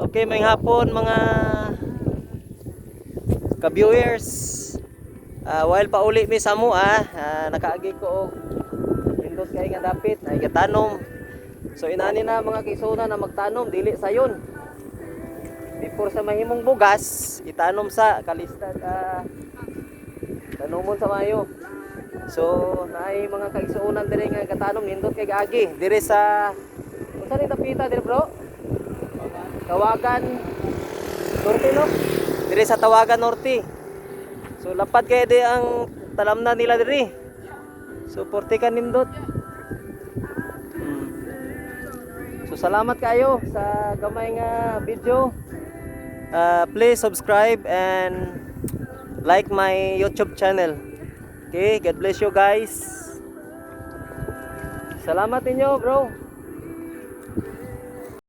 Okay, may hapon mga ka-viewers. While pauli mi sa mo nakaagi ko og pindot kay nga dapit na igatanom. So inani na mga kaisuna na magtanom dili sayon. Before sa mahimong bugas, itanom sa kalistad tanumon sa mayo. So naay mga kaigsuonan diri nga gatanom nindot kay agi diri sa unsa ni tapita diri bro? Tawagan Norte no? Diri sa Tawagan Norte. So lapad kay di ang talamnan nila diri. So porte ka nindot. So salamat kayo sa gamay nga video. Please subscribe and like my YouTube channel. Okay, God bless you guys. Salamat ninyo, bro.